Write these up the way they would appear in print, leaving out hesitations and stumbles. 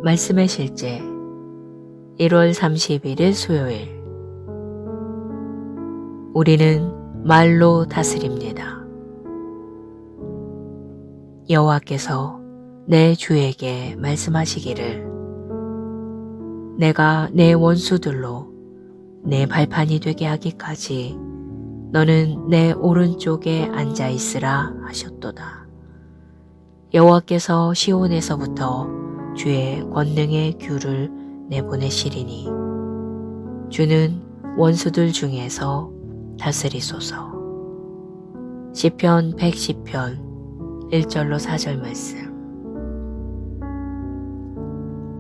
말씀의 실제 1월 31일 수요일. 우리는 말로 다스립니다. 여호와께서 내 주에게 말씀하시기를 내가 내 원수들로 내 발판이 되게 하기까지 너는 내 오른쪽에 앉아 있으라 하셨도다. 여호와께서 시온에서부터 주의 권능의 귤을 내보내시리니 주는 원수들 중에서 다스리소서. 시편 110편 1절로 4절 말씀.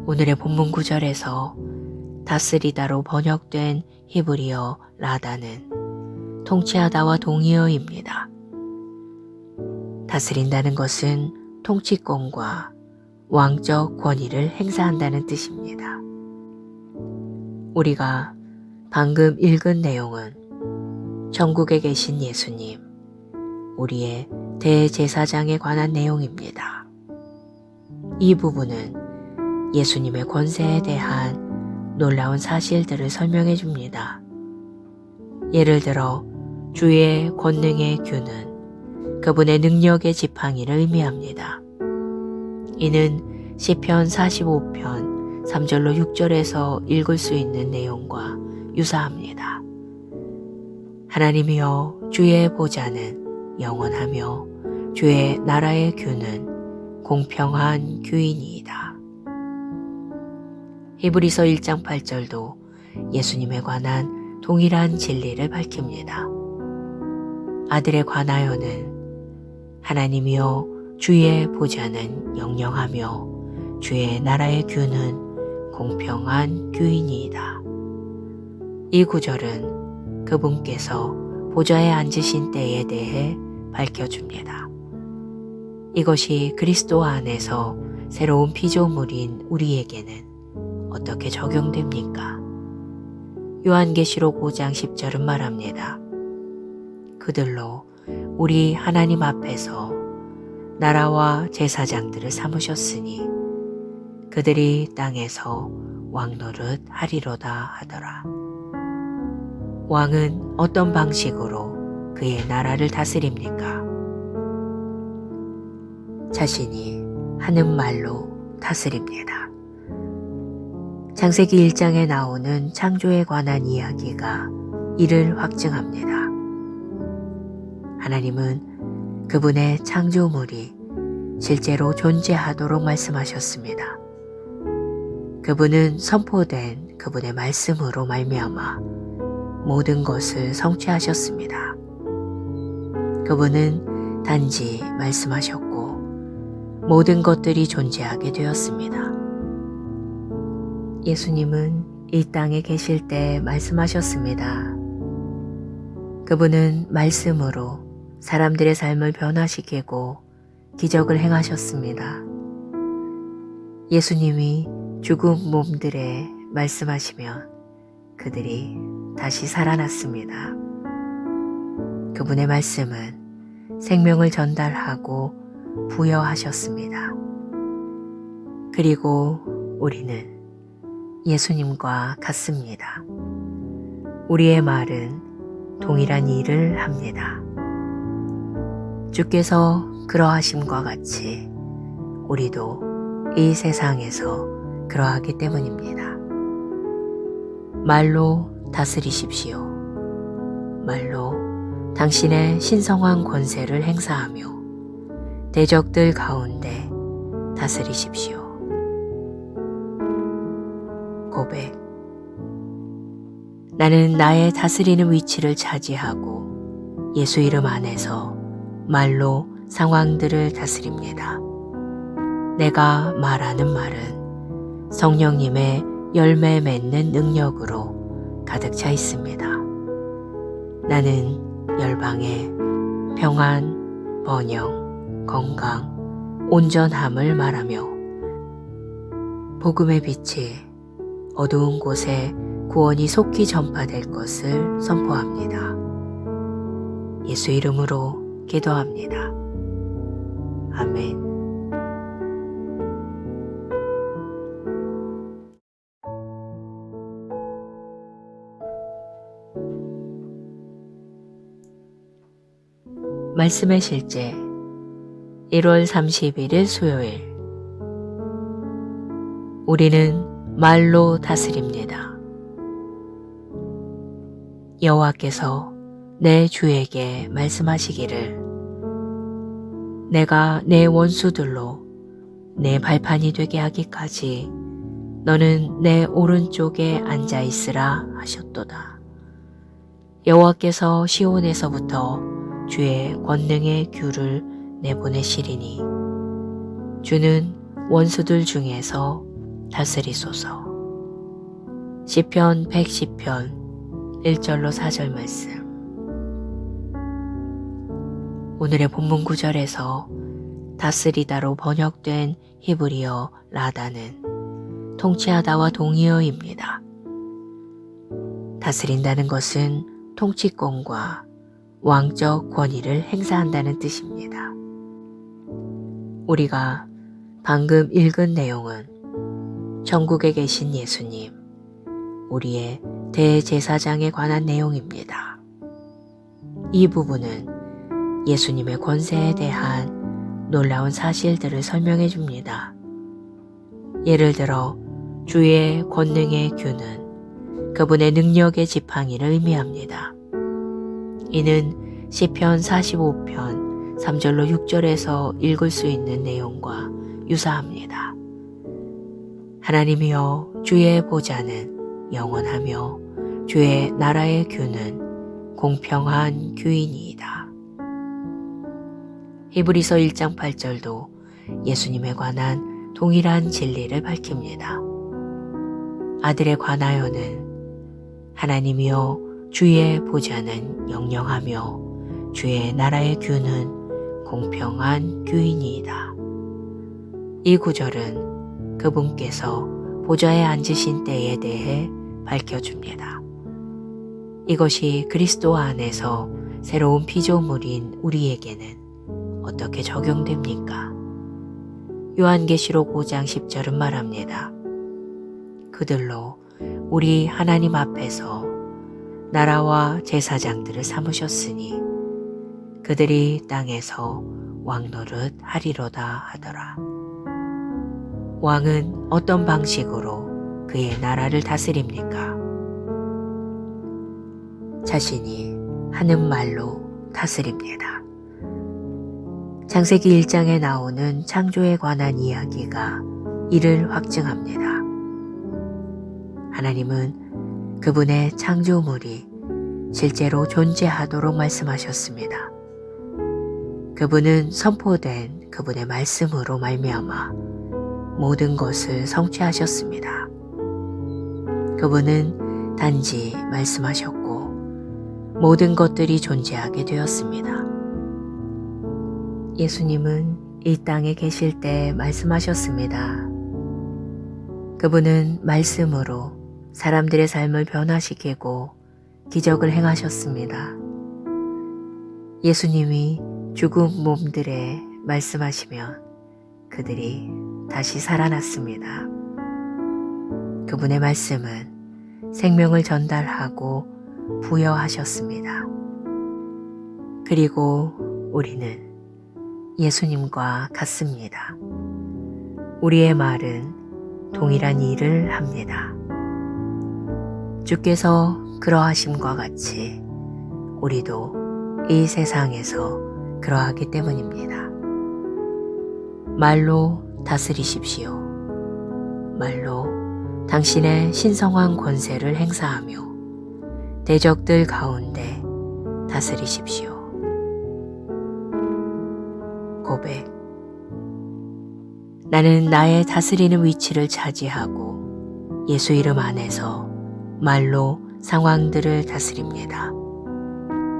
오늘의 본문 구절에서 다스리다로 번역된 히브리어 라다는 통치하다와 동의어입니다. 다스린다는 것은 통치권과 왕적 권위를 행사한다는 뜻입니다. 우리가 방금 읽은 내용은 천국에 계신 예수님, 우리의 대제사장에 관한 내용입니다. 이 부분은 예수님의 권세에 대한 놀라운 사실들을 설명해 줍니다. 예를 들어 주의 권능의 균은 그분의 능력의 지팡이를 의미합니다. 이는 시편 45편 3절로 6절에서 읽을 수 있는 내용과 유사합니다. 하나님이여 주의 보좌는 영원하며 주의 나라의 균은 공평한 규이니이다. 히브리서 1장 8절도 예수님에 관한 동일한 진리를 밝힙니다. 아들에 관하여는 하나님이여 주의 보좌는 영영하며 주의 나라의 규는 공평한 규이니이다. 이 구절은 그분께서 보좌에 앉으신 때에 대해 밝혀줍니다. 이것이 그리스도 안에서 새로운 피조물인 우리에게는 어떻게 적용됩니까? 요한계시록 5장 10절은 말합니다. 그들로 우리 하나님 앞에서 나라와 제사장들을 삼으셨으니 그들이 땅에서 왕노릇 하리로다 하더라. 왕은 어떤 방식으로 그의 나라를 다스립니까? 자신이 하는 말로 다스립니다. 창세기 1장에 나오는 창조에 관한 이야기가 이를 확증합니다. 하나님은 그분의 창조물이 실제로 존재하도록 말씀하셨습니다. 그분은 선포된 그분의 말씀으로 말미암아 모든 것을 성취하셨습니다. 그분은 단지 말씀하셨고 모든 것들이 존재하게 되었습니다. 예수님은 이 땅에 계실 때 말씀하셨습니다. 그분은 말씀으로 사람들의 삶을 변화시키고 기적을 행하셨습니다. 예수님이 죽은 몸들에 말씀하시면 그들이 다시 살아났습니다. 그분의 말씀은 생명을 전달하고 부여하셨습니다. 그리고 우리는 예수님과 같습니다. 우리의 말은 동일한 일을 합니다. 주께서 그러하심과 같이 우리도 이 세상에서 그러하기 때문입니다. 말로 다스리십시오. 말로 당신의 신성한 권세를 행사하며 대적들 가운데 다스리십시오. 고백. 나는 나의 다스리는 위치를 차지하고 예수 이름 안에서 말로 상황들을 다스립니다. 내가 말하는 말은 성령님의 열매 맺는 능력으로 가득 차 있습니다. 나는 열방에 평안, 번영, 건강, 온전함을 말하며 복음의 빛이 어두운 곳에 구원이 속히 전파될 것을 선포합니다. 예수 이름으로 기도합니다. 아멘. 말씀의 실제 1월 31일 수요일. 우리는 말로 다스립니다. 여호와께서 내 주에게 말씀하시기를 내가 내 원수들로 내 발판이 되게 하기까지 너는 내 오른쪽에 앉아 있으라 하셨도다. 여호와께서 시온에서부터 주의 권능의 규를 내보내시리니 주는 원수들 중에서 다스리소서. 시편 110편 1절로 4절 말씀. 오늘의 본문 구절에서 다스리다로 번역된 히브리어 라다는 통치하다와 동의어입니다. 다스린다는 것은 통치권과 왕적 권위를 행사한다는 뜻입니다. 우리가 방금 읽은 내용은 천국에 계신 예수님, 우리의 대제사장에 관한 내용입니다. 이 부분은 예수님의 권세에 대한 놀라운 사실들을 설명해 줍니다. 예를 들어 주의 권능의 규는 그분의 능력의 지팡이를 의미합니다. 이는 시편 45편 3절로 6절에서 읽을 수 있는 내용과 유사합니다. 하나님이여 주의 보좌는 영원하며 주의 나라의 규는 공평한 규이니이다. 히브리서 1장 8절도 예수님에 관한 동일한 진리를 밝힙니다. 아들에 관하여는 하나님이여 주의 보좌는 영영하며 주의 나라의 규는 공평한 규이니이다. 이 구절은 그분께서 보좌에 앉으신 때에 대해 밝혀줍니다. 이것이 그리스도 안에서 새로운 피조물인 우리에게는 어떻게 적용됩니까? 요한계시록 5장 10절은 말합니다. 그들로 우리 하나님 앞에서 나라와 제사장들을 삼으셨으니 그들이 땅에서 왕노릇 하리로다 하더라. 왕은 어떤 방식으로 그의 나라를 다스립니까? 자신이 하는 말로 다스립니다. 창세기 1장에 나오는 창조에 관한 이야기가 이를 확증합니다. 하나님은 그분의 창조물이 실제로 존재하도록 말씀하셨습니다. 그분은 선포된 그분의 말씀으로 말미암아 모든 것을 성취하셨습니다. 그분은 단지 말씀하셨고 모든 것들이 존재하게 되었습니다. 예수님은 이 땅에 계실 때 말씀하셨습니다. 그분은 말씀으로 사람들의 삶을 변화시키고 기적을 행하셨습니다. 예수님이 죽은 몸들에 말씀하시면 그들이 다시 살아났습니다. 그분의 말씀은 생명을 전달하고 부여하셨습니다. 그리고 우리는 예수님과 같습니다. 우리의 말은 동일한 일을 합니다. 주께서 그러하심과 같이 우리도 이 세상에서 그러하기 때문입니다. 말로 다스리십시오. 말로 당신의 신성한 권세를 행사하며 대적들 가운데 다스리십시오. 고백. 나는 나의 다스리는 위치를 차지하고 예수 이름 안에서 말로 상황들을 다스립니다.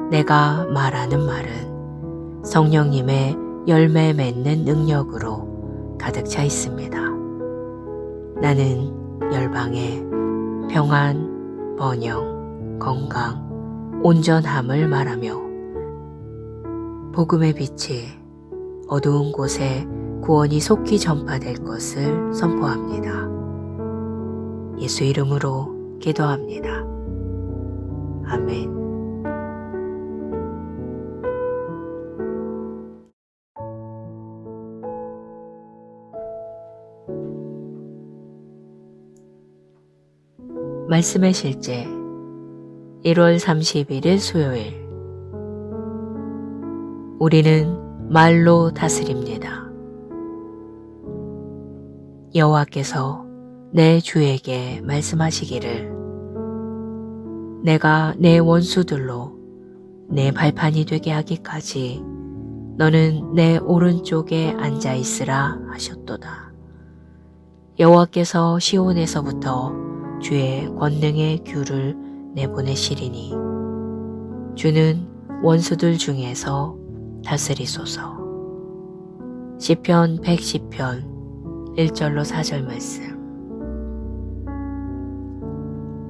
내가 말하는 말은 성령님의 열매 맺는 능력으로 가득 차 있습니다. 나는 열방에 평안, 번영, 건강, 온전함을 말하며 복음의 빛이 어두운 곳에 구원이 속히 전파될 것을 선포합니다. 예수 이름으로 기도합니다. 아멘. 말씀의 실제 1월 31일 수요일. 우리는 말로 다스립니다. 여호와께서 내 주에게 말씀하시기를 내가 내 원수들로 내 발판이 되게 하기까지 너는 내 오른쪽에 앉아 있으라 하셨도다. 여호와께서 시온에서부터 주의 권능의 규를 내보내시리니 주는 원수들 중에서 다스리소서. 시편 110편 1절로 4절 말씀.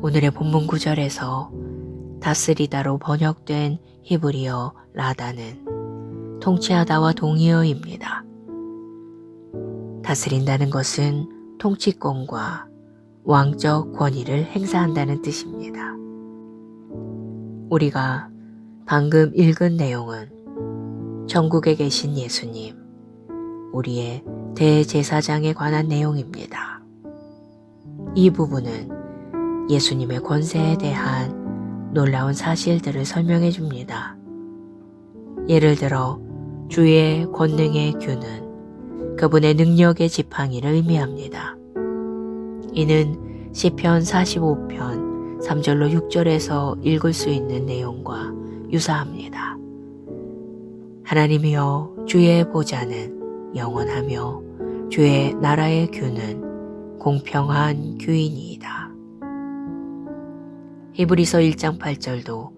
오늘의 본문 구절에서 다스리다로 번역된 히브리어 라다는 통치하다와 동의어입니다. 다스린다는 것은 통치권과 왕적 권위를 행사한다는 뜻입니다. 우리가 방금 읽은 내용은 천국에 계신 예수님, 우리의 대제사장에 관한 내용입니다. 이 부분은 예수님의 권세에 대한 놀라운 사실들을 설명해 줍니다. 예를 들어 주의 권능의 규는 그분의 능력의 지팡이를 의미합니다. 이는 시편 45편 3절로 6절에서 읽을 수 있는 내용과 유사합니다. 하나님이여 주의 보좌는 영원하며 주의 나라의 규는 공평한 규이니이다. 히브리서 1장 8절도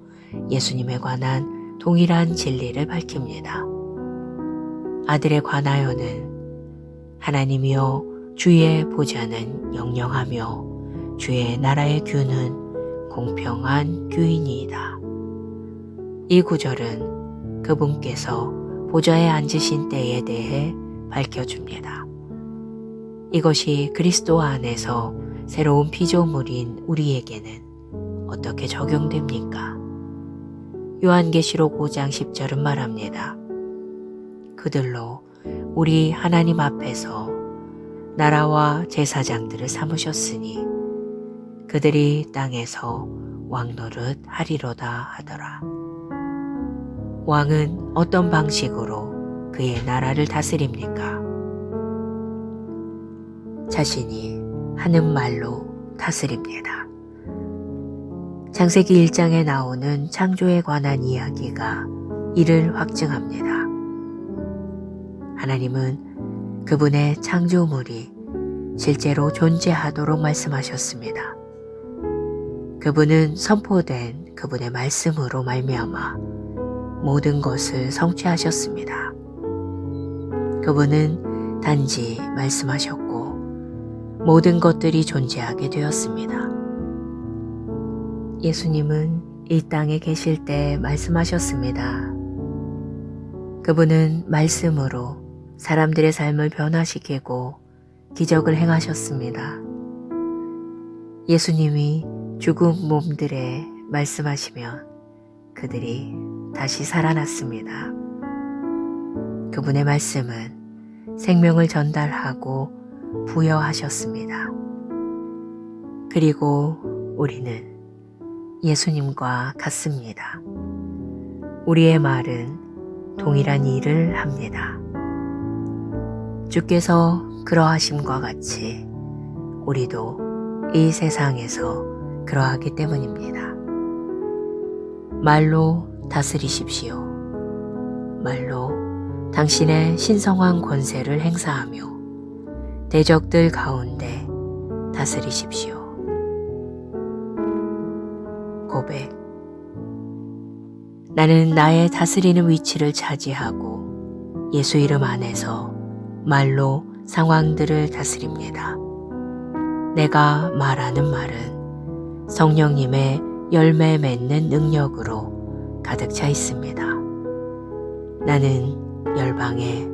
예수님에 관한 동일한 진리를 밝힙니다. 아들에 관하여는 하나님이여 주의 보좌는 영영하며 주의 나라의 규는 공평한 규이니이다. 이 구절은 그분께서 보좌에 앉으신 때에 대해 밝혀줍니다. 이것이 그리스도 안에서 새로운 피조물인 우리에게는 어떻게 적용됩니까? 요한계시록 5장 10절은 말합니다. 그들로 우리 하나님 앞에서 나라와 제사장들을 삼으셨으니 그들이 땅에서 왕노릇 하리로다 하더라. 왕은 어떤 방식으로 그의 나라를 다스립니까? 자신이 하는 말로 다스립니다. 창세기 1장에 나오는 창조에 관한 이야기가 이를 확증합니다. 하나님은 그분의 창조물이 실제로 존재하도록 말씀하셨습니다. 그분은 선포된 그분의 말씀으로 말미암아 모든 것을 성취하셨습니다. 그분은 단지 말씀하셨고 모든 것들이 존재하게 되었습니다. 예수님은 이 땅에 계실 때 말씀하셨습니다. 그분은 말씀으로 사람들의 삶을 변화시키고 기적을 행하셨습니다. 예수님이 죽은 몸들에 말씀하시면 그들이 다시 살아났습니다. 그분의 말씀은 생명을 전달하고 부여하셨습니다. 그리고 우리는 예수님과 같습니다. 우리의 말은 동일한 일을 합니다. 주께서 그러하심과 같이 우리도 이 세상에서 그러하기 때문입니다. 말로 다스리십시오. 말로 당신의 신성한 권세를 행사하며 대적들 가운데 다스리십시오. 고백. 나는 나의 다스리는 위치를 차지하고 예수 이름 안에서 말로 상황들을 다스립니다. 내가 말하는 말은 성령님의 열매 맺는 능력으로 가득 차 있습니다. 나는 열방에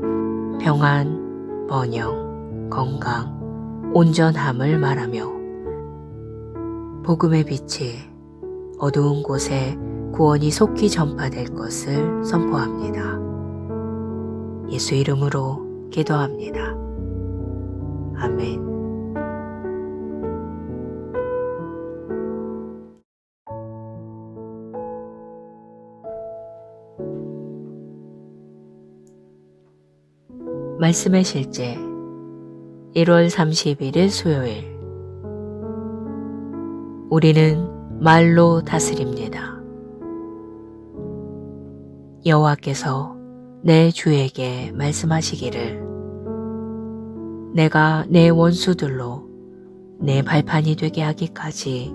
평안, 번영, 건강, 온전함을 말하며 복음의 빛이 어두운 곳에 구원이 속히 전파될 것을 선포합니다. 예수 이름으로 기도합니다. 아멘. 말씀의 실제 1월 31일 수요일. 우리는 말로 다스립니다. 여호와께서 내 주에게 말씀하시기를 내가 내 원수들로 내 발판이 되게 하기까지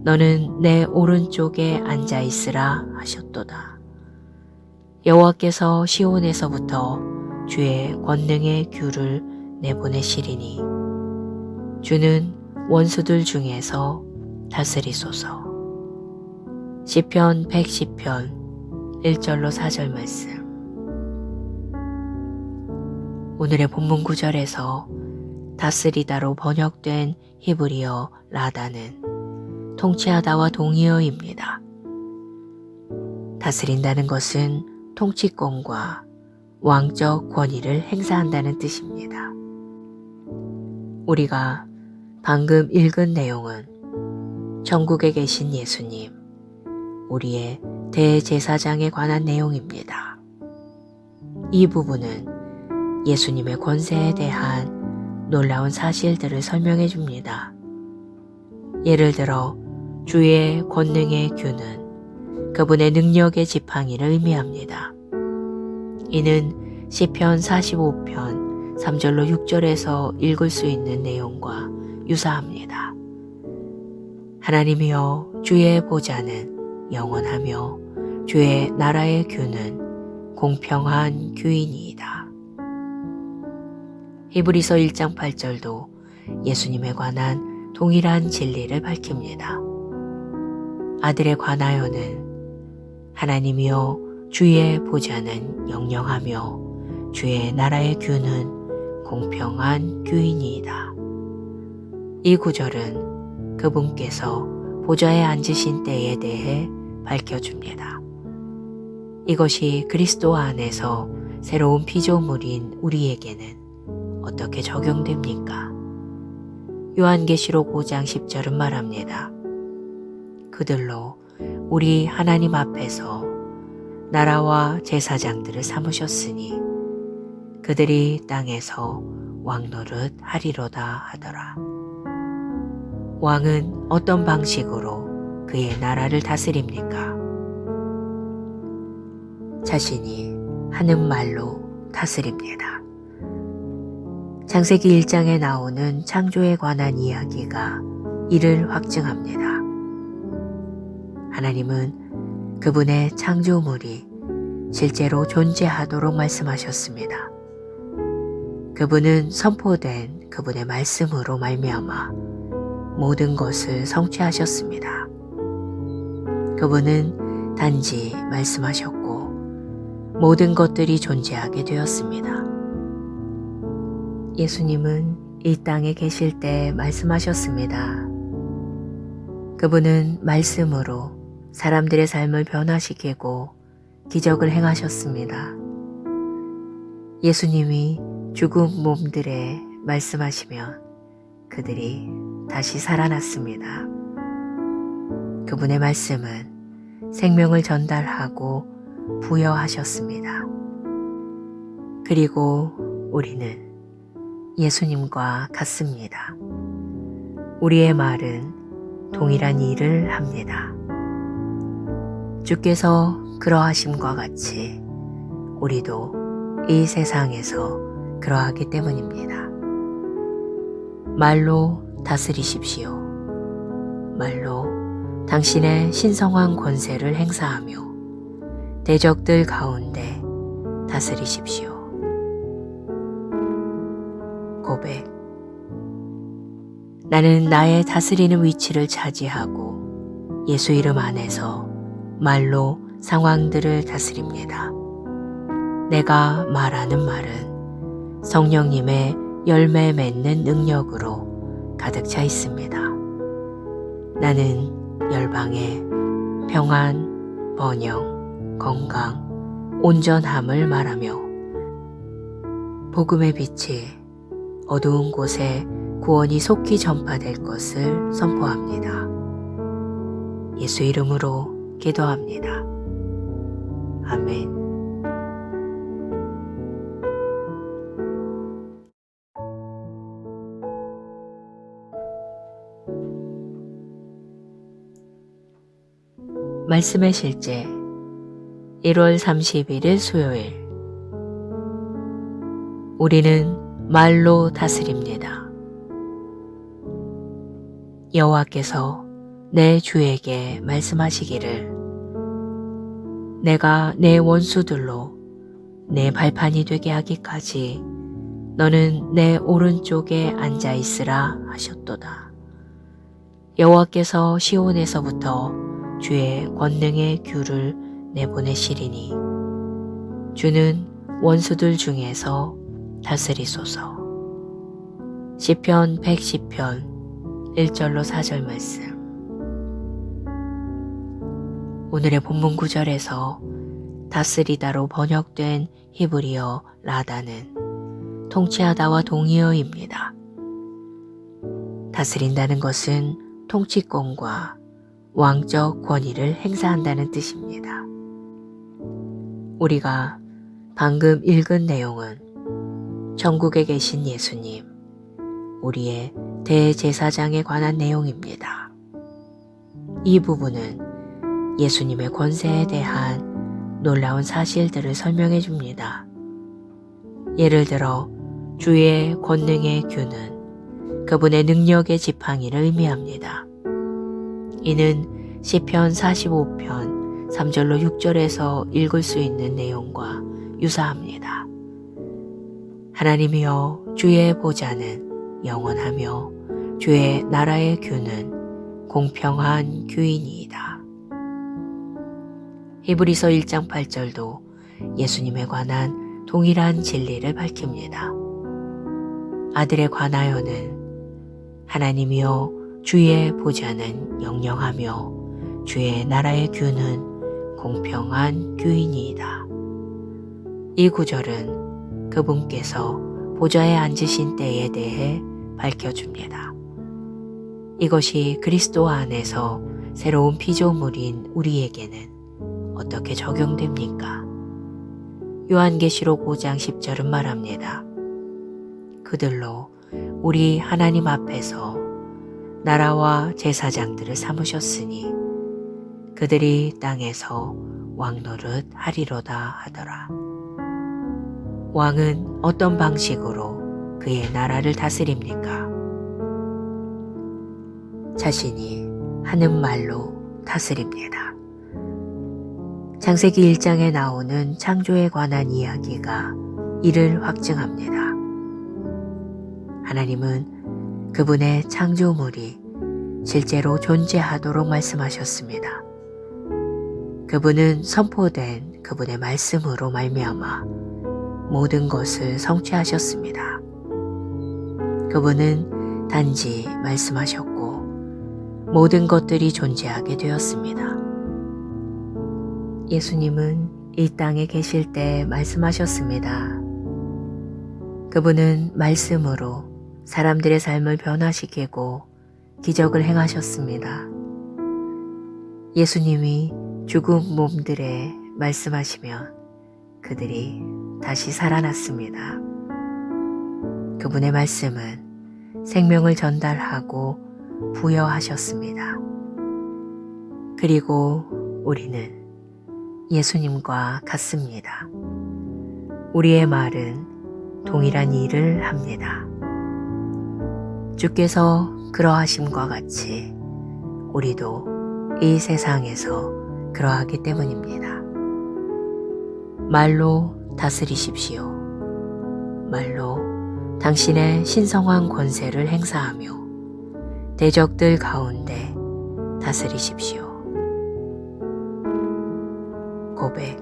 너는 내 오른쪽에 앉아 있으라 하셨도다. 여호와께서 시온에서부터 주의 권능의 귤을 내보내시리니 주는 원수들 중에서 다스리소서. 시편 110편 1절로 4절 말씀. 오늘의 본문 구절에서 다스리다로 번역된 히브리어 라다는 통치하다와 동의어입니다. 다스린다는 것은 통치권과 왕적 권위를 행사한다는 뜻입니다. 우리가 방금 읽은 내용은 천국에 계신 예수님, 우리의 대제사장에 관한 내용입니다. 이 부분은 예수님의 권세에 대한 놀라운 사실들을 설명해 줍니다. 예를 들어 주의 권능의 균은 그분의 능력의 지팡이를 의미합니다. 이는 시편 45편 3절로 6절에서 읽을 수 있는 내용과 유사합니다. 하나님이여 주의 보좌는 영원하며 주의 나라의 균은 공평한 규이니이다. 히브리서 1장 8절도 예수님에 관한 동일한 진리를 밝힙니다. 아들에 관하여는 하나님이여 주의 보좌는 영영하며 주의 나라의 균은 공평한 규이니이다. 이 구절은 그분께서 보좌에 앉으신 때에 대해 밝혀줍니다. 이것이 그리스도 안에서 새로운 피조물인 우리에게는 어떻게 적용됩니까? 요한계시록 5장 10절은 말합니다. 그들로 우리 하나님 앞에서 나라와 제사장들을 삼으셨으니 그들이 땅에서 왕노릇 하리로다 하더라. 왕은 어떤 방식으로 그의 나라를 다스립니까? 자신이 하는 말로 다스립니다. 창세기 1장에 나오는 창조에 관한 이야기가 이를 확증합니다. 하나님은 그분의 창조물이 실제로 존재하도록 말씀하셨습니다. 그분은 선포된 그분의 말씀으로 말미암아 모든 것을 성취하셨습니다. 그분은 단지 말씀하셨고 모든 것들이 존재하게 되었습니다. 예수님은 이 땅에 계실 때 말씀하셨습니다. 그분은 말씀으로 사람들의 삶을 변화시키고 기적을 행하셨습니다. 예수님이 죽은 몸들에 말씀하시면 그들이 다시 살아났습니다. 그분의 말씀은 생명을 전달하고 부여하셨습니다. 그리고 우리는 예수님과 같습니다. 우리의 말은 동일한 일을 합니다. 주께서 그러하심과 같이 우리도 이 세상에서 그러하기 때문입니다. 말로 다스리십시오. 말로 당신의 신성한 권세를 행사하며 대적들 가운데 다스리십시오. 고백. 나는 나의 다스리는 위치를 차지하고 예수 이름 안에서 말로 상황들을 다스립니다. 내가 말하는 말은 성령님의 열매 맺는 능력으로 가득 차 있습니다. 나는 열방에 평안, 번영, 건강, 온전함을 말하며 복음의 빛이 어두운 곳에 구원이 속히 전파될 것을 선포합니다. 예수 이름으로 기도합니다. 아멘. 말씀의 실제 1월 31일 수요일. 우리는 말로 다스립니다. 여호와께서 내 주에게 말씀하시기를 내가 내 원수들로 내 발판이 되게 하기까지 너는 내 오른쪽에 앉아 있으라 하셨도다. 여호와께서 시온에서부터 주의 권능의 규를 내보내시리니 주는 원수들 중에서 다스리소서. 시편 110편 1절로 4절 말씀. 오늘의 본문 구절에서 다스리다로 번역된 히브리어 라다는 통치하다와 동의어입니다. 다스린다는 것은 통치권과 왕적 권위를 행사한다는 뜻입니다. 우리가 방금 읽은 내용은 천국에 계신 예수님, 우리의 대제사장에 관한 내용입니다. 이 부분은 예수님의 권세에 대한 놀라운 사실들을 설명해 줍니다. 예를 들어 주의 권능의 규는 그분의 능력의 지팡이를 의미합니다. 이는 시편 45편 3절로 6절에서 읽을 수 있는 내용과 유사합니다. 하나님이여 주의 보좌는 영원하며 주의 나라의 규는 공평한 규이니이다. 히브리서 1장 8절도 예수님에 관한 동일한 진리를 밝힙니다. 아들에 관하여는 하나님이여 주의 보좌는 영영하며 주의 나라의 규는 공평한 규이니이다. 이 구절은 그분께서 보좌에 앉으신 때에 대해 밝혀줍니다. 이것이 그리스도 안에서 새로운 피조물인 우리에게는 어떻게 적용됩니까? 요한계시록 5장 10절은 말합니다. 그들로 우리 하나님 앞에서 나라와 제사장들을 삼으셨으니 그들이 땅에서 왕노릇 하리로다 하더라. 왕은 어떤 방식으로 그의 나라를 다스립니까? 자신이 하는 말로 다스립니다. 창세기 1장에 나오는 창조에 관한 이야기가 이를 확증합니다. 하나님은 그분의 창조물이 실제로 존재하도록 말씀하셨습니다. 그분은 선포된 그분의 말씀으로 말미암아 모든 것을 성취하셨습니다. 그분은 단지 말씀하셨고 모든 것들이 존재하게 되었습니다. 예수님은 이 땅에 계실 때 말씀하셨습니다. 그분은 말씀으로 사람들의 삶을 변화시키고 기적을 행하셨습니다. 예수님이 죽은 몸들에 말씀하시면 그들이 다시 살아났습니다. 그분의 말씀은 생명을 전달하고 부여하셨습니다. 그리고 우리는 예수님과 같습니다. 우리의 말은 동일한 일을 합니다. 주께서 그러하심과 같이 우리도 이 세상에서 그러하기 때문입니다. 말로 다스리십시오. 말로 당신의 신성한 권세를 행사하며 대적들 가운데 다스리십시오. 고백.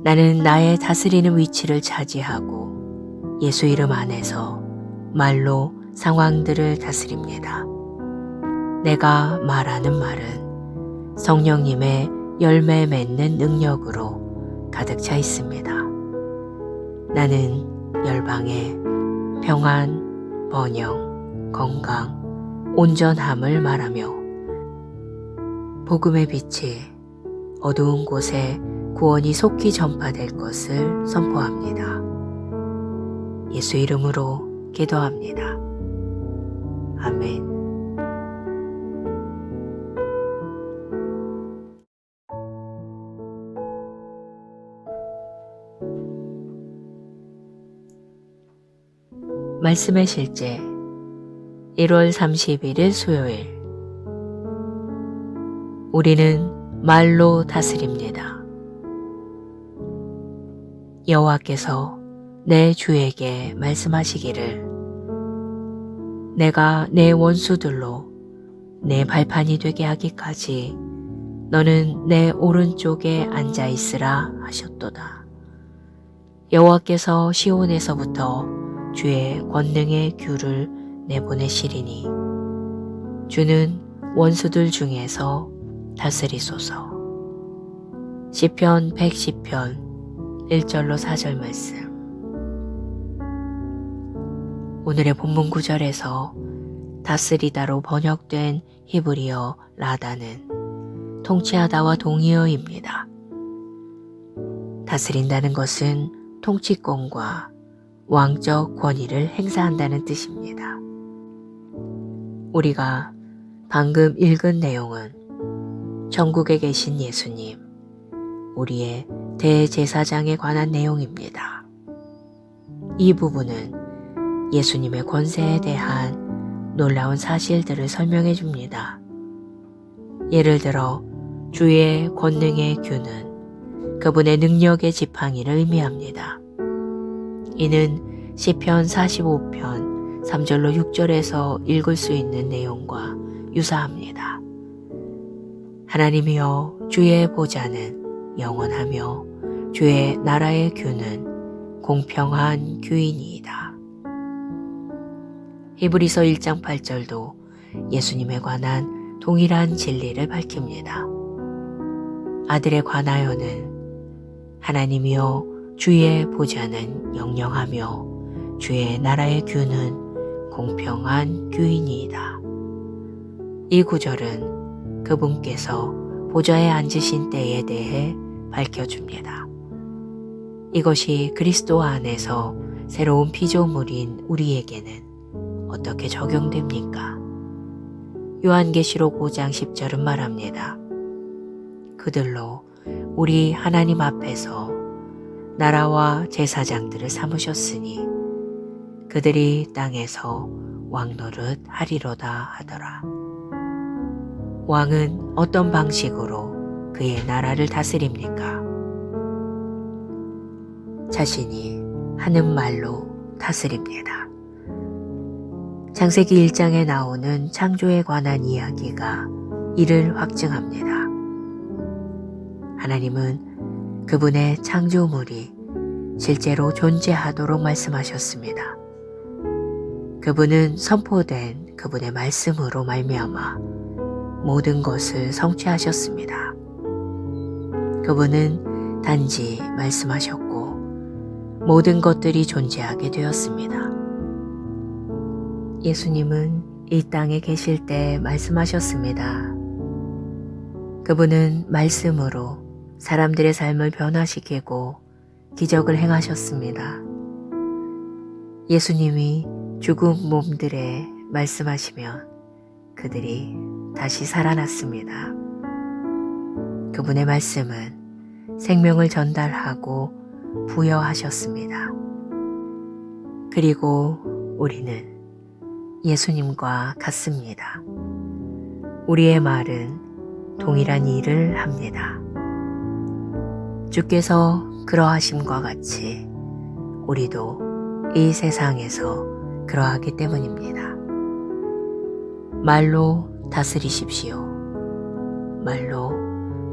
나는 나의 다스리는 위치를 차지하고 예수 이름 안에서 말로 상황들을 다스립니다. 내가 말하는 말은 성령님의 열매 맺는 능력으로 가득 차 있습니다. 나는 열방에 평안, 번영, 건강, 온전함을 말하며 복음의 빛이 어두운 곳에 구원이 속히 전파될 것을 선포합니다. 예수 이름으로 기도합니다. 아멘. 말씀의 실제 1월 31일 수요일. 우리는 말로 다스립니다. 여호와께서 내 주에게 말씀하시기를 내가 내 원수들로 내 발판이 되게 하기까지 너는 내 오른쪽에 앉아 있으라 하셨도다. 여호와께서 시온에서부터 주의 권능의 귤을 내보내시리니 주는 원수들 중에서 다스리소서. 시편 110편 1절로 4절 말씀. 오늘의 본문 구절에서 다스리다로 번역된 히브리어 라다는 통치하다와 동의어입니다. 다스린다는 것은 통치권과 왕적 권위를 행사한다는 뜻입니다. 우리가 방금 읽은 내용은 천국에 계신 예수님, 우리의 대제사장에 관한 내용입니다. 이 부분은 예수님의 권세에 대한 놀라운 사실들을 설명해 줍니다. 예를 들어 주의 권능의 균은 그분의 능력의 지팡이를 의미합니다. 이는 시편 45편 3절로 6절에서 읽을 수 있는 내용과 유사합니다. 하나님이여 주의 보좌는 영원하며 주의 나라의 균은 공평한 규이니이다. 히브리서 1장 8절도 예수님에 관한 동일한 진리를 밝힙니다. 아들에 관하여는 하나님이여 주의 보좌는 영영하며 주의 나라의 규는 공평한 규이니이다. 이 구절은 그분께서 보좌에 앉으신 때에 대해 밝혀줍니다. 이것이 그리스도 안에서 새로운 피조물인 우리에게는 어떻게 적용됩니까? 요한계시록 5장 10절은 말합니다. 그들로 우리 하나님 앞에서 나라와 제사장들을 삼으셨으니 그들이 땅에서 왕노릇 하리로다 하더라. 왕은 어떤 방식으로 그의 나라를 다스립니까? 자신이 하는 말로 다스립니다. 창세기 1장에 나오는 창조에 관한 이야기가 이를 확증합니다. 하나님은 그분의 창조물이 실제로 존재하도록 말씀하셨습니다. 그분은 선포된 그분의 말씀으로 말미암아 모든 것을 성취하셨습니다. 그분은 단지 말씀하셨고 모든 것들이 존재하게 되었습니다. 예수님은 이 땅에 계실 때 말씀하셨습니다. 그분은 말씀으로 사람들의 삶을 변화시키고 기적을 행하셨습니다. 예수님이 죽은 몸들에 말씀하시면 그들이 다시 살아났습니다. 그분의 말씀은 생명을 전달하고 부여하셨습니다. 그리고 우리는 예수님과 같습니다. 우리의 말은 동일한 일을 합니다. 주께서 그러하심과 같이 우리도 이 세상에서 그러하기 때문입니다. 말로 다스리십시오. 말로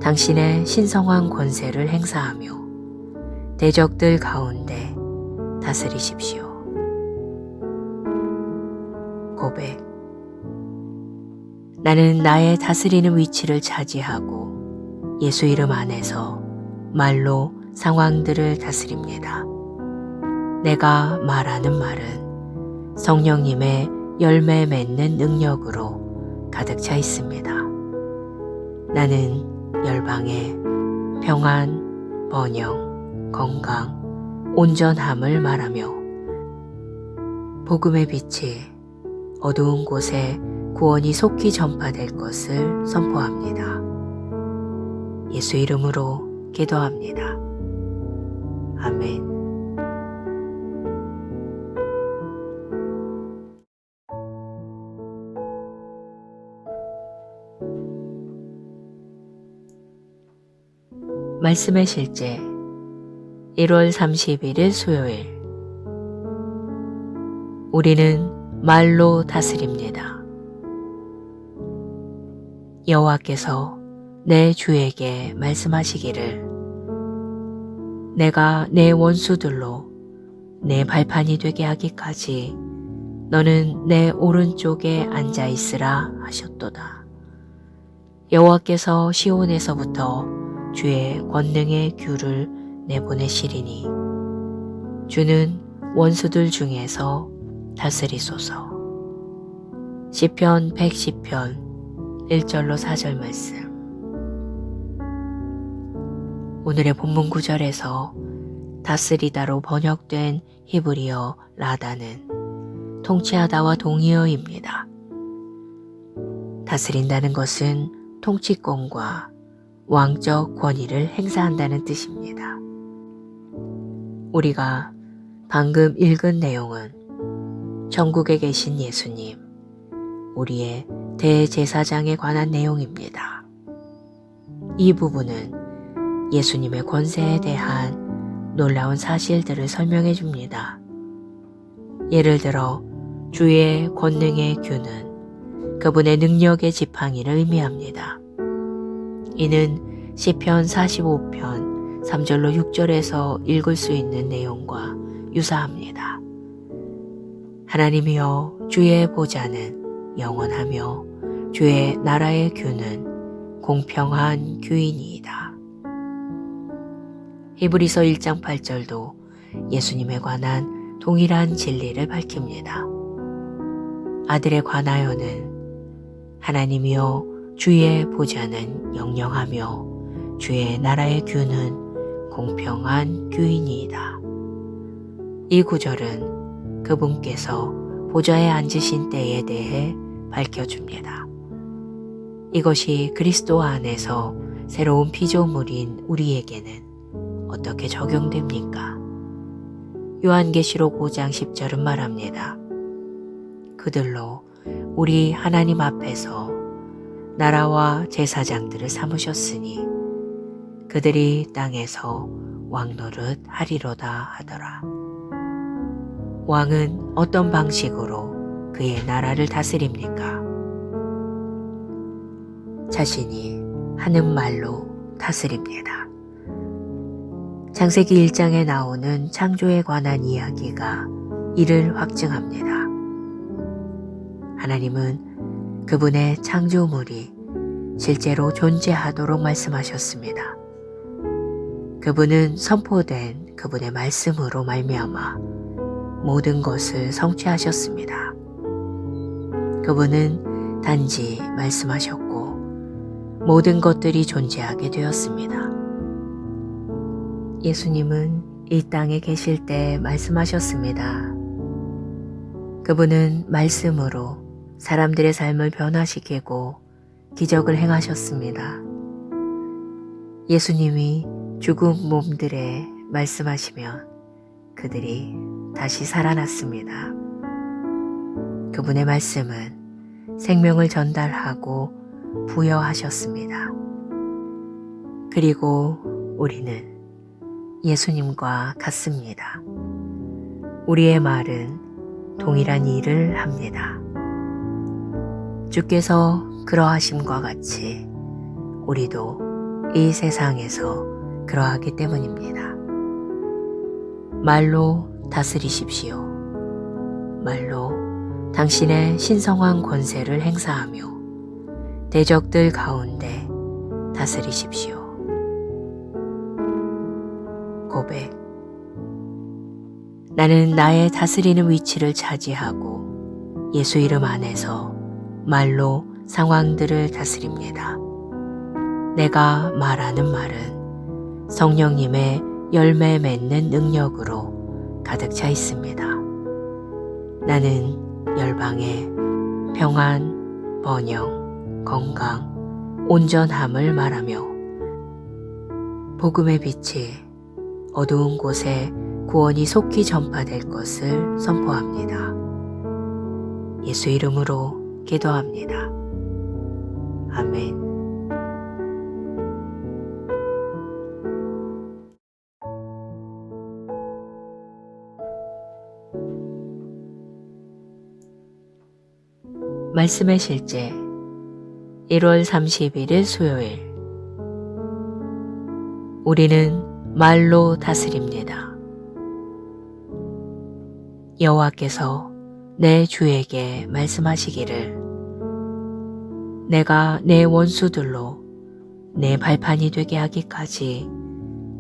당신의 신성한 권세를 행사하며 대적들 가운데 다스리십시오. 고백. 나는 나의 다스리는 위치를 차지하고 예수 이름 안에서 말로 상황들을 다스립니다. 내가 말하는 말은 성령님의 열매 맺는 능력으로 가득 차 있습니다. 나는 열방에 평안, 번영, 건강, 온전함을 말하며 복음의 빛이 어두운 곳에 구원이 속히 전파될 것을 선포합니다. 예수 이름으로 기도합니다. 아멘. 말씀의 실제 1월 31일 수요일. 우리는 말로 다스립니다. 여호와께서 내 주에게 말씀하시기를 내가 내 원수들로 내 발판이 되게 하기까지 너는 내 오른쪽에 앉아 있으라 하셨도다. 여호와께서 시온에서부터 주의 권능의 규를 내보내시리니 주는 원수들 중에서 다스리소서. 시편 110편 1절로 4절 말씀. 오늘의 본문 구절에서 다스리다로 번역된 히브리어 라다는 통치하다와 동의어입니다. 다스린다는 것은 통치권과 왕적 권위를 행사한다는 뜻입니다. 우리가 방금 읽은 내용은 천국에 계신 예수님, 우리의 대제사장에 관한 내용입니다. 이 부분은 예수님의 권세에 대한 놀라운 사실들을 설명해 줍니다. 예를 들어 주의 권능의 규는 그분의 능력의 지팡이를 의미합니다. 이는 시편 45편 3절로 6절에서 읽을 수 있는 내용과 유사합니다. 하나님이여 주의 보좌는 영원하며 주의 나라의 규는 공평한 규이니이다. 히브리서 1장 8절도 예수님에 관한 동일한 진리를 밝힙니다. 아들에 관하여는 하나님이여 주의 보좌는 영영하며 주의 나라의 규는 공평한 규이니이다. 이 구절은 그분께서 보좌에 앉으신 때에 대해 밝혀줍니다. 이것이 그리스도 안에서 새로운 피조물인 우리에게는 어떻게 적용됩니까? 요한계시록 5장 10절은 말합니다. 그들로 우리 하나님 앞에서 나라와 제사장들을 삼으셨으니 그들이 땅에서 왕노릇 하리로다 하더라. 왕은 어떤 방식으로 그의 나라를 다스립니까? 자신이 하는 말로 다스립니다. 창세기 1장에 나오는 창조에 관한 이야기가 이를 확증합니다. 하나님은 그분의 창조물이 실제로 존재하도록 말씀하셨습니다. 그분은 선포된 그분의 말씀으로 말미암아 모든 것을 성취하셨습니다. 그분은 단지 말씀하셨고 모든 것들이 존재하게 되었습니다. 예수님은 이 땅에 계실 때 말씀하셨습니다. 그분은 말씀으로 사람들의 삶을 변화시키고 기적을 행하셨습니다. 예수님이 죽은 몸들에 말씀하시면 그들이 다시 살아났습니다. 그분의 말씀은 생명을 전달하고 부여하셨습니다. 그리고 우리는 예수님과 같습니다. 우리의 말은 동일한 일을 합니다. 주께서 그러하심과 같이 우리도 이 세상에서 그러하기 때문입니다. 말로 다스리십시오. 말로 당신의 신성한 권세를 행사하며 대적들 가운데 다스리십시오. 고백. 나는 나의 다스리는 위치를 차지하고 예수 이름 안에서 말로 상황들을 다스립니다. 내가 말하는 말은 성령님의 열매 맺는 능력으로 가득 차 있습니다. 나는 열방에 평안, 번영, 건강, 온전함을 말하며 복음의 빛이 어두운 곳에 구원이 속히 전파될 것을 선포합니다. 예수 이름으로 기도합니다. 아멘. 말씀의 실제 1월 31일 수요일. 우리는 말로 다스립니다. 여호와께서 내 주에게 말씀하시기를 내가 내 원수들로 내 발판이 되게 하기까지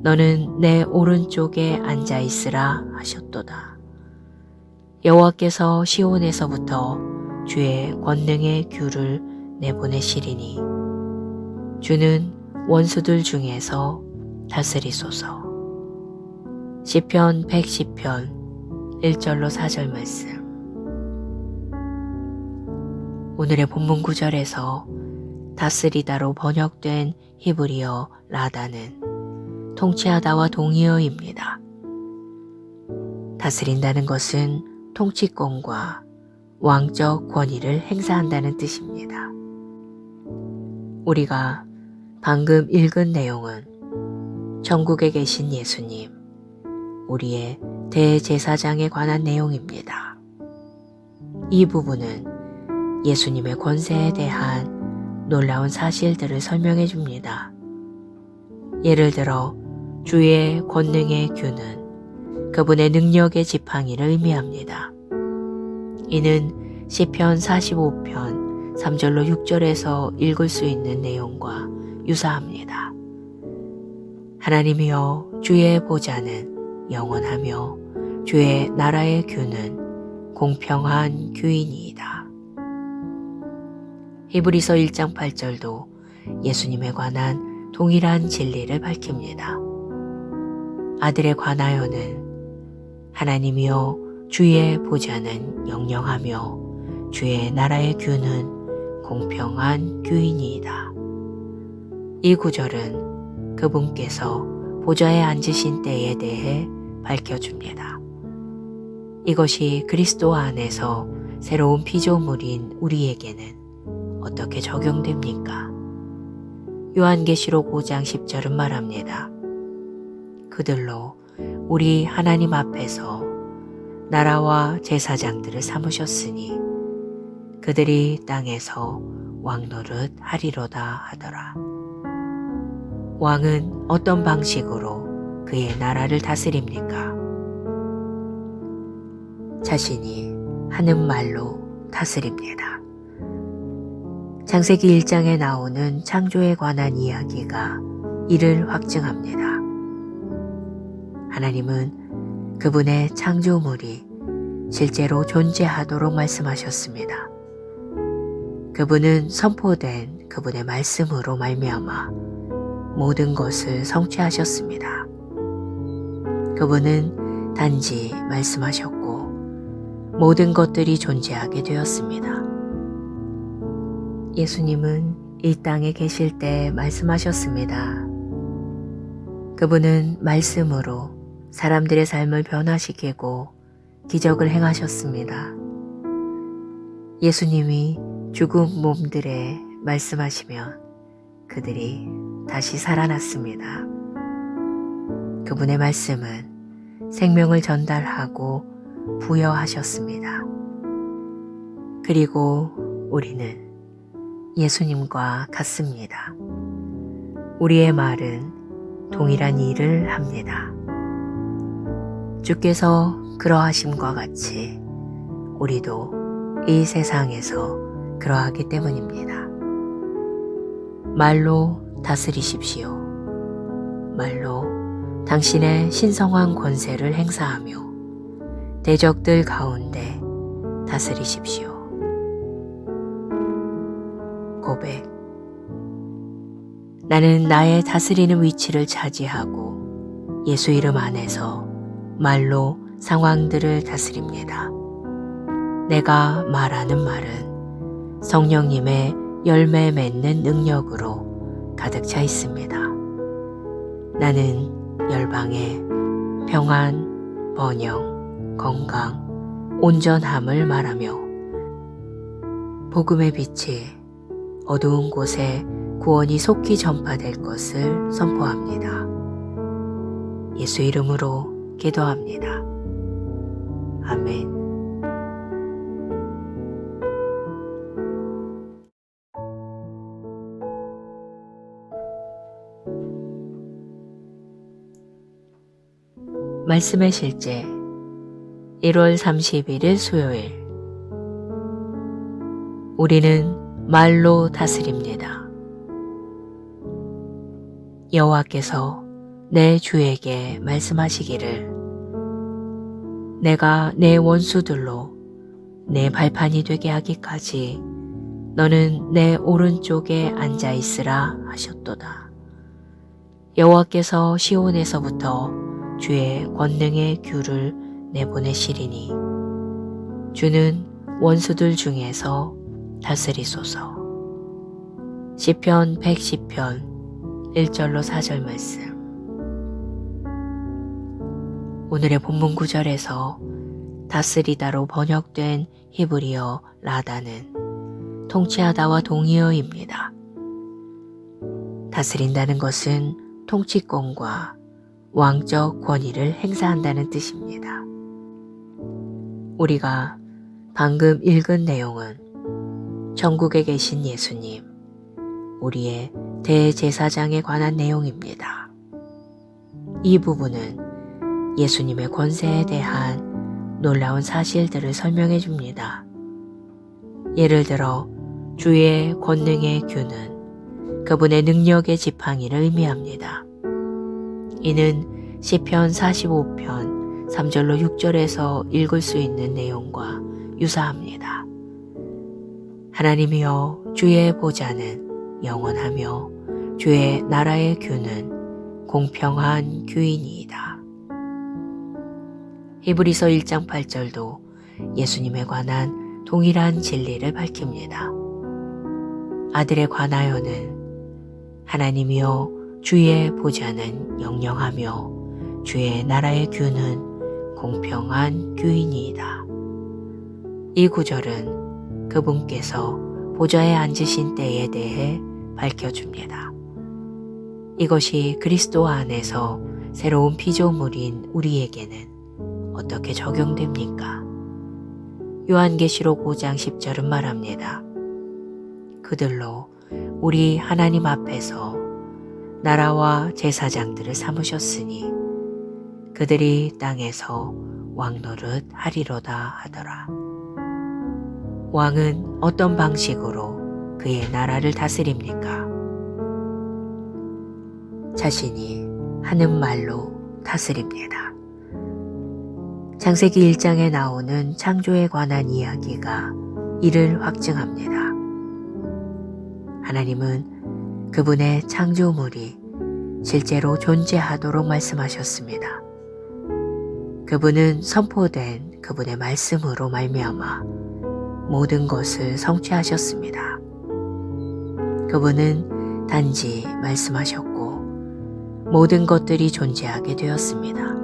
너는 내 오른쪽에 앉아 있으라 하셨도다. 여호와께서 시온에서부터 주의 권능의 귤을 내보내시리니 주는 원수들 중에서 다스리소서. 시편 110편 1절로 4절 말씀. 오늘의 본문 구절에서 다스리다로 번역된 히브리어 라다는 통치하다와 동의어입니다. 다스린다는 것은 통치권과 왕적 권위를 행사한다는 뜻입니다. 우리가 방금 읽은 내용은 천국에 계신 예수님, 우리의 대제사장에 관한 내용입니다. 이 부분은 예수님의 권세에 대한 놀라운 사실들을 설명해 줍니다. 예를 들어 주의 권능의 균은 그분의 능력의 지팡이를 의미합니다. 이는 시편 45편 3절로 6절에서 읽을 수 있는 내용과 유사합니다. 하나님이여 주의 보좌는 영원하며 주의 나라의 규는 공평한 규이니이다. 히브리서 1장 8절도 예수님에 관한 동일한 진리를 밝힙니다. 아들에 관하여는 하나님이여 주의 보좌는 영영하며 주의 나라의 규는 공평한 규이니이다. 이 구절은 그분께서 보좌에 앉으신 때에 대해 밝혀줍니다. 이것이 그리스도 안에서 새로운 피조물인 우리에게는 어떻게 적용됩니까? 요한계시록 5장 10절은 말합니다. 그들로 우리 하나님 앞에서 나라와 제사장들을 삼으셨으니 그들이 땅에서 왕노릇 하리로다 하더라. 왕은 어떤 방식으로 그의 나라를 다스립니까? 자신이 하는 말로 다스립니다. 창세기 1장에 나오는 창조에 관한 이야기가 이를 확증합니다. 하나님은 그분의 창조물이 실제로 존재하도록 말씀하셨습니다. 그분은 선포된 그분의 말씀으로 말미암아 모든 것을 성취하셨습니다. 그분은 단지 말씀하셨고 모든 것들이 존재하게 되었습니다. 예수님은 이 땅에 계실 때 말씀하셨습니다. 그분은 말씀으로 사람들의 삶을 변화시키고 기적을 행하셨습니다. 예수님이 죽은 몸들에 말씀하시면 그들이 다시 살아났습니다. 그분의 말씀은 생명을 전달하고 부여하셨습니다. 그리고 우리는 예수님과 같습니다. 우리의 말은 동일한 일을 합니다. 주께서 그러하심과 같이 우리도 이 세상에서 그러하기 때문입니다. 말로 다스리십시오. 말로 당신의 신성한 권세를 행사하며 대적들 가운데 다스리십시오. 고백. 나는 나의 다스리는 위치를 차지하고 예수 이름 안에서 말로 상황들을 다스립니다. 내가 말하는 말은 성령님의 열매 맺는 능력으로 가득 차 있습니다. 나는 열방에 평안, 번영, 건강, 온전함을 말하며 복음의 빛이 어두운 곳에 구원이 속히 전파될 것을 선포합니다. 예수 이름으로 기도합니다. 아멘. 말씀의 실제 1월 31일 수요일. 우리는 말로 다스립니다. 여호와께서 내 주에게 말씀하시기를 내가 내 원수들로 내 발판이 되게 하기까지 너는 내 오른쪽에 앉아 있으라 하셨도다. 여호와께서 시온에서부터 주의 권능의 귤을 내보내시리니 주는 원수들 중에서 다스리소서. 시편 110편 1절로 4절 말씀. 오늘의 본문 구절에서 다스리다로 번역된 히브리어 라다는 통치하다와 동의어입니다. 다스린다는 것은 통치권과 왕적 권위를 행사한다는 뜻입니다. 우리가 방금 읽은 내용은 천국에 계신 예수님, 우리의 대제사장에 관한 내용입니다. 이 부분은 예수님의 권세에 대한 놀라운 사실들을 설명해 줍니다. 예를 들어 주의 권능의 균은 그분의 능력의 지팡이를 의미합니다. 이는 시편 45편 3절로 6절에서 읽을 수 있는 내용과 유사합니다. 하나님이여 주의 보좌는 영원하며 주의 나라의 균은 공평한 규이니이다. 히브리서 1장 8절도 예수님에 관한 동일한 진리를 밝힙니다. 아들에 관하여는 하나님이여 주의 보좌는 영영하며 주의 나라의 규는 공평한 규이니이다. 이 구절은 그분께서 보좌에 앉으신 때에 대해 밝혀줍니다. 이것이 그리스도 안에서 새로운 피조물인 우리에게는 어떻게 적용됩니까? 요한계시록 5장 10절은 말합니다. 그들로 우리 하나님 앞에서 나라와 제사장들을 삼으셨으니 그들이 땅에서 왕노릇 하리로다 하더라. 왕은 어떤 방식으로 그의 나라를 다스립니까? 자신이 하는 말로 다스립니다. 창세기 1장에 나오는 창조에 관한 이야기가 이를 확증합니다. 하나님은 그분의 창조물이 실제로 존재하도록 말씀하셨습니다. 그분은 선포된 그분의 말씀으로 말미암아 모든 것을 성취하셨습니다. 그분은 단지 말씀하셨고 모든 것들이 존재하게 되었습니다.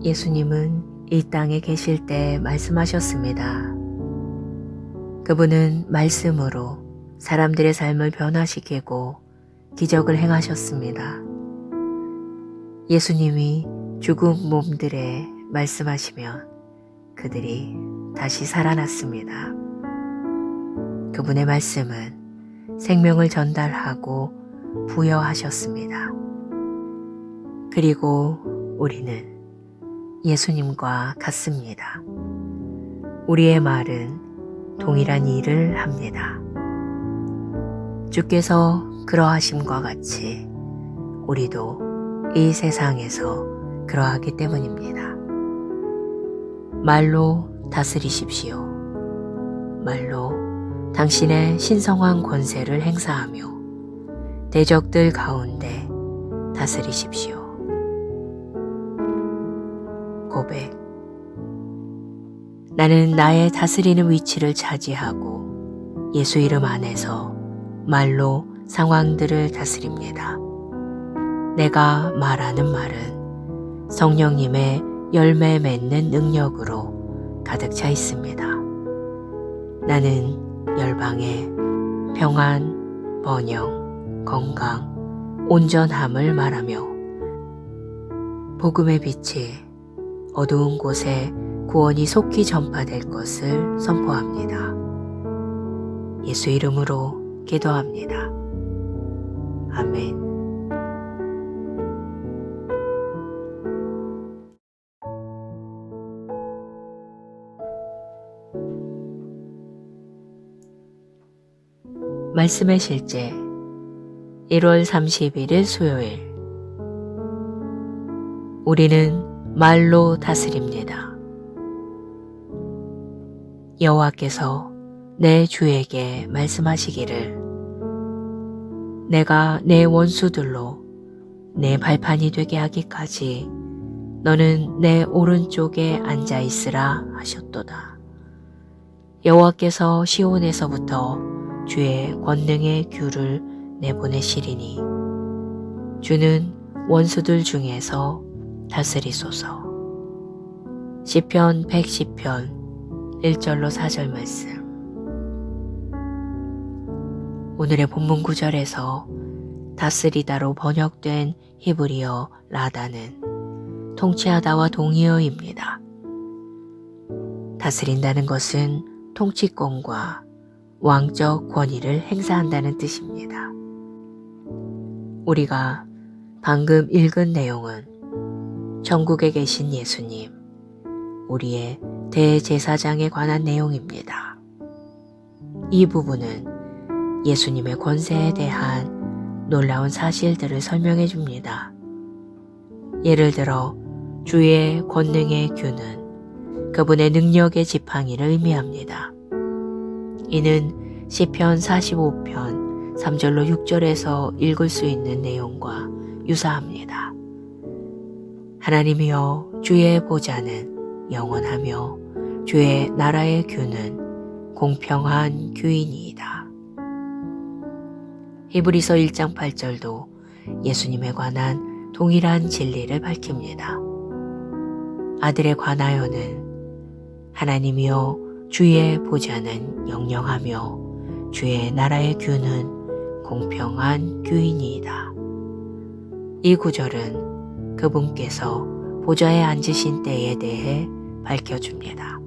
예수님은 이 땅에 계실 때 말씀하셨습니다. 그분은 말씀으로 사람들의 삶을 변화시키고 기적을 행하셨습니다. 예수님이 죽은 몸들에 말씀하시면 그들이 다시 살아났습니다. 그분의 말씀은 생명을 전달하고 부여하셨습니다. 그리고 우리는 예수님과 같습니다. 우리의 말은 동일한 일을 합니다. 주께서 그러하심과 같이 우리도 이 세상에서 그러하기 때문입니다. 말로 다스리십시오. 말로 당신의 신성한 권세를 행사하며 대적들 가운데 다스리십시오. 고백. 나는 나의 다스리는 위치를 차지하고 예수 이름 안에서 말로 상황들을 다스립니다. 내가 말하는 말은 성령님의 열매 맺는 능력으로 가득 차 있습니다. 나는 열방에 평안, 번영, 건강, 온전함을 말하며 복음의 빛이 어두운 곳에 구원이 속히 전파될 것을 선포합니다. 예수 이름으로 기도합니다. 아멘. 말씀의 실제 1월 31일 수요일. 우리는 말로 다스립니다. 여호와께서 내 주에게 말씀하시기를 내가 내 원수들로 내 발판이 되게 하기까지 너는 내 오른쪽에 앉아 있으라 하셨도다. 여호와께서 시온에서부터 주의 권능의 귤을 내보내시리니 주는 원수들 중에서 다스리소서. 시편 110편 1절로 4절 말씀. 오늘의 본문 구절에서 다스리다로 번역된 히브리어 라다는 통치하다와 동의어입니다. 다스린다는 것은 통치권과 왕적 권위를 행사한다는 뜻입니다. 우리가 방금 읽은 내용은 천국에 계신 예수님, 우리의 대제사장에 관한 내용입니다. 이 부분은 예수님의 권세에 대한 놀라운 사실들을 설명해 줍니다. 예를 들어 주의 권능의 균은 그분의 능력의 지팡이를 의미합니다. 이는 시편 45편 3절로 6절에서 읽을 수 있는 내용과 유사합니다. 하나님이여 주의 보좌는 영원하며 주의 나라의 규는 공평한 규이니이다. 히브리서 1장 8절도 예수님에 관한 동일한 진리를 밝힙니다. 아들에 관하여는 하나님이여 주의 보좌는 영영하며 주의 나라의 규는 공평한 규이니이다. 이 구절은 그분께서 보좌에 앉으신 때에 대해 밝혀줍니다.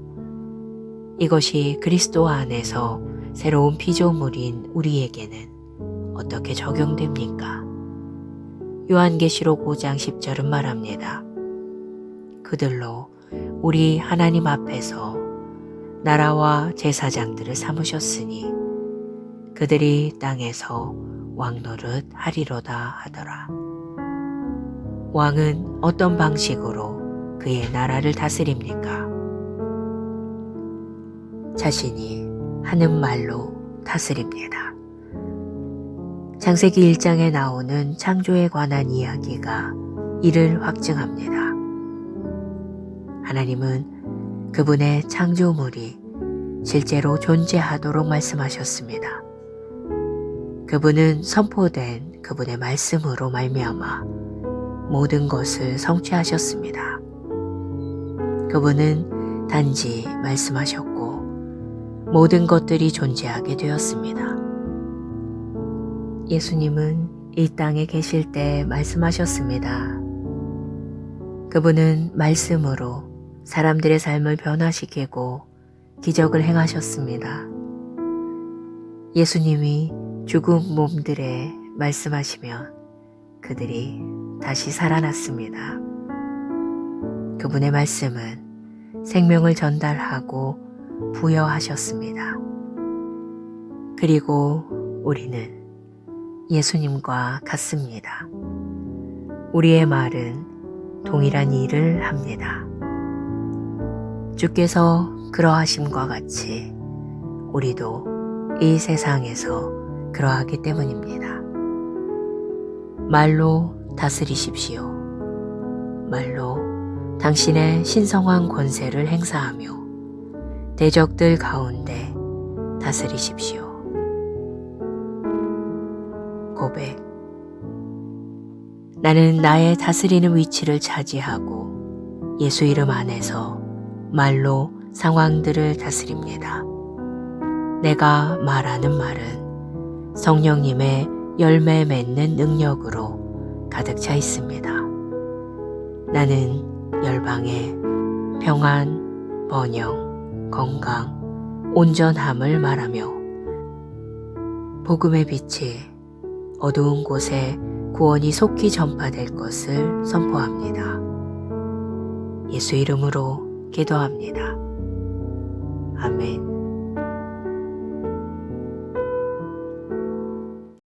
이것이 그리스도 안에서 새로운 피조물인 우리에게는 어떻게 적용됩니까? 요한계시록 5장 10절은 말합니다. 그들로 우리 하나님 앞에서 나라와 제사장들을 삼으셨으니 그들이 땅에서 왕노릇 하리로다 하더라. 왕은 어떤 방식으로 그의 나라를 다스립니까? 자신이 하는 말로 다스립니다. 창세기 1장에 나오는 창조에 관한 이야기가 이를 확증합니다. 하나님은 그분의 창조물이 실제로 존재하도록 말씀하셨습니다. 그분은 선포된 그분의 말씀으로 말미암아 모든 것을 성취하셨습니다. 그분은 단지 말씀하셨고 모든 것들이 존재하게 되었습니다. 예수님은 이 땅에 계실 때 말씀하셨습니다. 그분은 말씀으로 사람들의 삶을 변화시키고 기적을 행하셨습니다. 예수님이 죽은 몸들에 말씀하시면 그들이 다시 살아났습니다. 그분의 말씀은 생명을 전달하고 부여하셨습니다. 그리고 우리는 예수님과 같습니다. 우리의 말은 동일한 일을 합니다. 주께서 그러하심과 같이 우리도 이 세상에서 그러하기 때문입니다. 말로 다스리십시오. 말로 당신의 신성한 권세를 행사하며 대적들 가운데 다스리십시오. 고백. 나는 나의 다스리는 위치를 차지하고 예수 이름 안에서 말로 상황들을 다스립니다. 내가 말하는 말은 성령님의 열매 맺는 능력으로 가득 차 있습니다. 나는 열방에 평안, 번영, 건강, 온전함을 말하며 복음의 빛이 어두운 곳에 구원이 속히 전파될 것을 선포합니다. 예수 이름으로 기도합니다. 아멘.